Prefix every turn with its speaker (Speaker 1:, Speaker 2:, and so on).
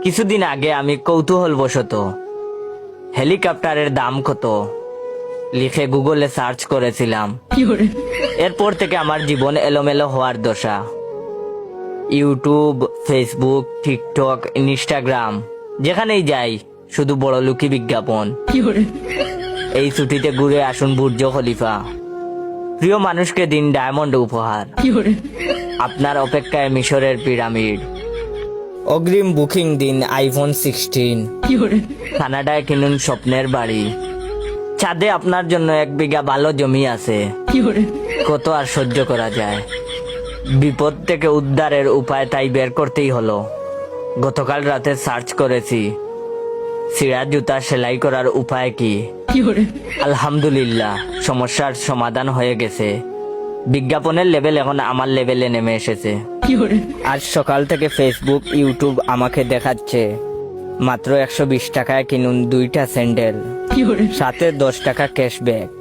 Speaker 1: কিছুদিন আগে আমি কৌতূহলবশত হেলিকপ্টারের দাম কত লিখে গুগলে সার্চ করেছিলাম। এরপর থেকে আমার জীবন এলোমেলো হওয়ার দশা। ইউটিউব, ফেসবুক, টিকটক, ইনস্টাগ্রাম, যেখানেই যাই শুধু বড়লোকি বিজ্ঞাপন। এই ছুটিতে ঘুরে আসুন বুর্জ খলিফা, প্রিয় মানুষকে দিন ডায়মন্ড উপহার, আপনার অপেক্ষায় মিশরের পিরামিড, অগ্রিম বুকিং দিন আইফোন 16, কানাডায় কিনুন স্বপ্নের বাড়ি, ছাদে আপনার জন্য 1 বিঘা ভালো জমি আছে। কত আর সহ্য করা যায়। বিপদ থেকে উদ্ধারের উপায় তাই বের করতেই হলো। গতকাল রাতে সার্চ করেছি ছিঁড়া জুতা সেলাই করার উপায় কি। আলহামদুলিল্লাহ, সমস্যার সমাধান হয়ে গেছে। বিজ্ঞাপনের লেভেল এখন আমার লেভেলে নেমে এসেছে। আজ সকাল থেকে ফেসবুক, ইউটিউব আমাকে দেখাচ্ছে মাত্র 120 টাকায় কিনুন 2টা স্যান্ডেল, সাথে 10 টাকা ক্যাশব্যাক।